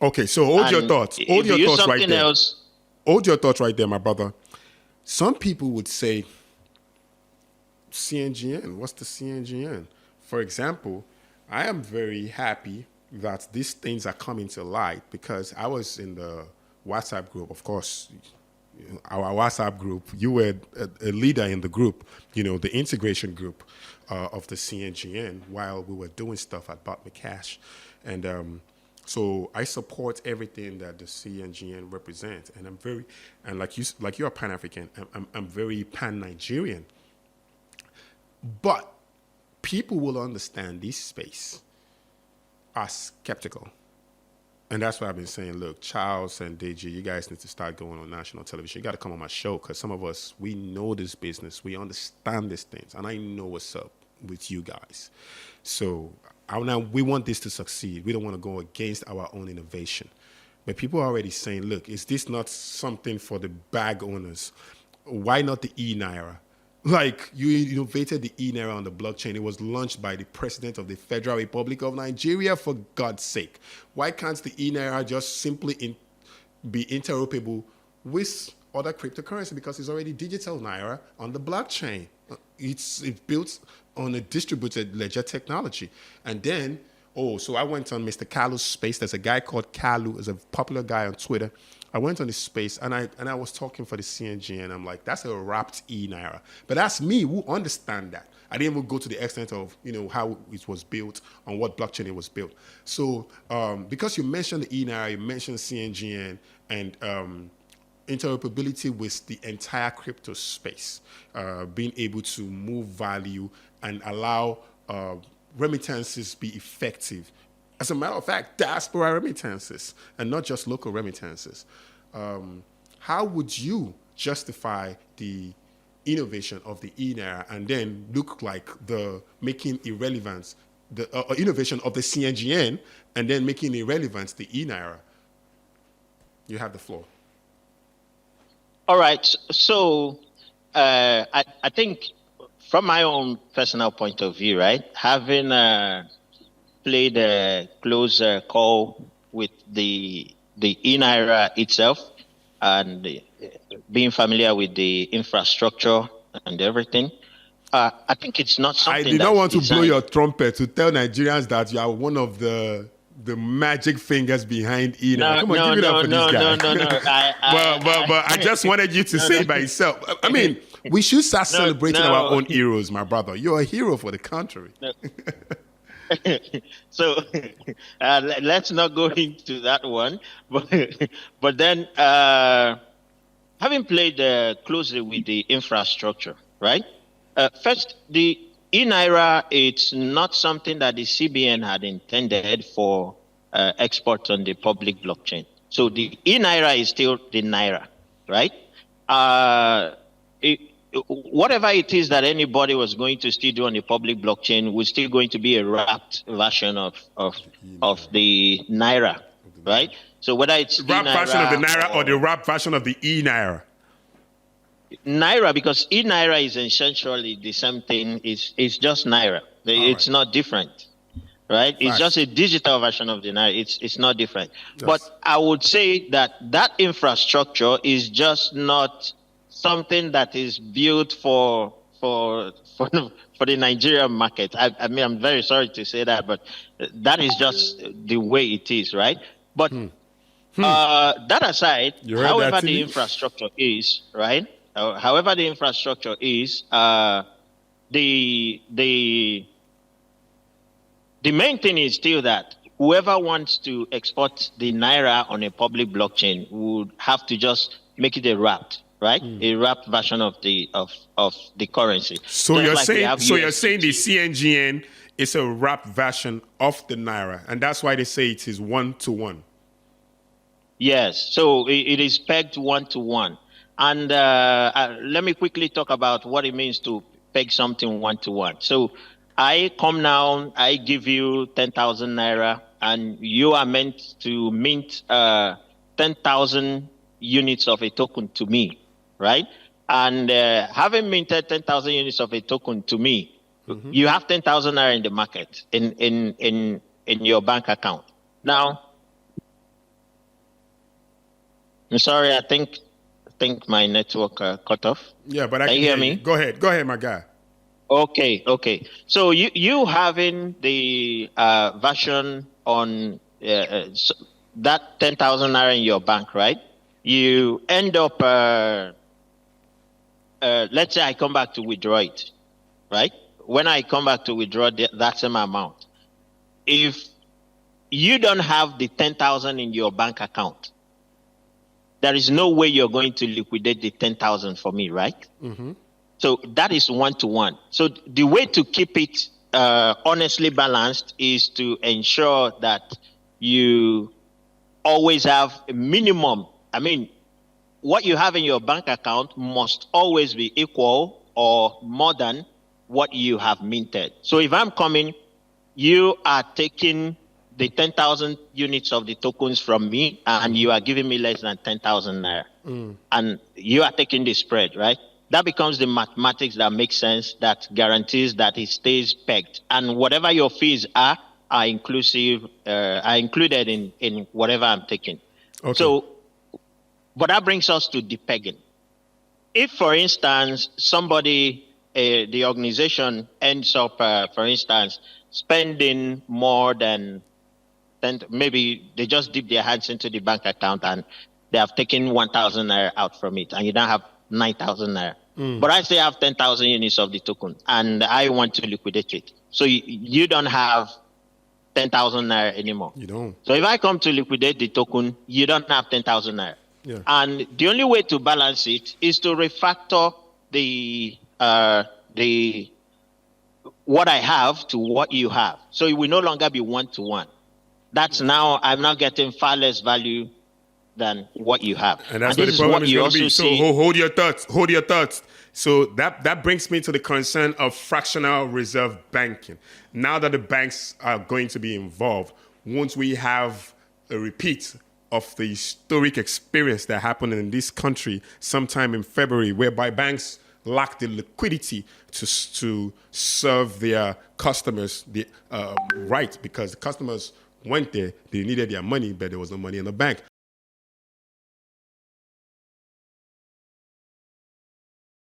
Okay, so hold your thoughts. Hold your thoughts right there. Hold your thoughts right there, my brother. Some people would say, cNGN, what's the cNGN? For example, I am very happy that these things are coming to light because I was in the WhatsApp group, of course, our WhatsApp group. You were a leader in the group, the integration group of the cNGN while we were doing stuff at Bot Cash. And so I support everything that the cNGN represents. And like you're Pan-African, I'm very Pan-Nigerian. But people will understand this space are skeptical. And that's why I've been saying, look, Charles and Deji, you guys need to start going on national television. You got to come on my show because some of us, we know this business. We understand these things. And I know what's up with you guys. So we want this to succeed. We don't want to go against our own innovation. But people are already saying, look, is this not something for the bag owners? Why not the eNaira? Like, you innovated the eNaira on the blockchain. It was launched by the President of the Federal Republic of Nigeria, for God's sake. Why can't the eNaira just simply be interoperable with other cryptocurrency? Because it's already digital Naira on the blockchain. It's built on a distributed ledger technology. And then, so I went on Mr. Kalu's space. There's a guy called Kalu, is a popular guy on Twitter. I went on his space and I was talking for the cNGN. I'm like, that's a wrapped eNaira. But that's me who understand that. I didn't even go to the extent of, how it was built, on what blockchain it was built. So because you mentioned the eNaira, you mentioned cNGN and interoperability with the entire crypto space, being able to move value and allow remittances be effective. As a matter of fact, diaspora remittances and not just local remittances. How would you justify the innovation of the eNaira and then look like the making irrelevant, the innovation of the cNGN and then making irrelevant the eNaira? You have the floor. All right. So I think from my own personal point of view, right, having played a close call with the eNaira itself and being familiar with the infrastructure and everything, I think it's not something. I did not want to blow your trumpet to tell Nigerians that you are one of the magic fingers behind eNaira. Come on, give it up for this guy. No. I just wanted you to say it by yourself. I mean, we should start celebrating our own heroes, my brother. You're a hero for the country. So let's not go into that one. But then, having played closely with the infrastructure, right? First, the eNaira, it's not something that the CBN had intended for export on the public blockchain. So the eNaira is still the Naira, right? Whatever it is that anybody was going to still do on the public blockchain was still going to be a wrapped version of the Naira, right? So whether it's the wrapped version of the Naira or the wrapped version of the eNaira. Naira, because eNaira is essentially the same thing. It's just Naira. It's not different, right? It's just a digital version of the Naira. It's not different. Yes. But I would say that infrastructure is just not something that is built for the Nigerian market. I mean, I'm very sorry to say that, but that is just the way it is, right? But that aside, however the infrastructure is, right? However the infrastructure is, the main thing is still that whoever wants to export the Naira on a public blockchain would have to just make it a wrapped, right? A wrapped version of the currency. So you're saying the cNGN is a wrapped version of the Naira, and that's why they say it is 1-to-1. Yes, so it is pegged 1-to-1. And let me quickly talk about what it means to peg something 1-to-1. So I come now, I give you 10,000 Naira, and you are meant to mint 10,000 units of a token to me, right? And having minted 10,000 units of a token to me, you have 10,000 Naira in the market, in your bank account. Now, I'm sorry, I think my network cut off. Yeah, but I can can hear hear me. you. Go ahead, my guy. Okay. So you having the version on that 10,000 naira in your bank, right? You end up, let's say I come back to withdraw it, right? When I come back to withdraw that same amount, if you don't have the 10,000 in your bank account, there is no way you're going to liquidate the 10,000 for me, right? Mm-hmm. So that is 1-to-1. So the way to keep it honestly balanced is to ensure that you always have a minimum. I mean, what you have in your bank account must always be equal or more than what you have minted. So if I'm coming, you are taking the 10,000 units of the tokens from me and you are giving me less than 10,000 naira. And you are taking the spread, right? That becomes the mathematics that makes sense, that guarantees that it stays pegged. And whatever your fees are inclusive, are included in whatever I'm taking. Okay. So, but that brings us to depegging. If, for instance, somebody, the organization ends up, for instance, spending more than 10, maybe they just dip their hands into the bank account and they have taken 1,000 naira out from it, and you don't have 9,000 naira. But I say I have 10,000 units of the token, and I want to liquidate it. So you don't have 10,000 naira anymore. You don't. So if I come to liquidate the token, you don't have 10,000 naira. Yeah. And the only way to balance it is to refactor the what I have to what you have. So it will no longer be 1-to-1. That's now, I'm now getting far less value than what you have. And that's where the problem is going to be. So hold your thoughts. So that brings me to the concern of fractional reserve banking. Now that the banks are going to be involved, once we have a repeat of the historic experience that happened in this country sometime in February, whereby banks lacked the liquidity to serve their customers the right, because the customers went there, they needed their money, but there was no money in the bank.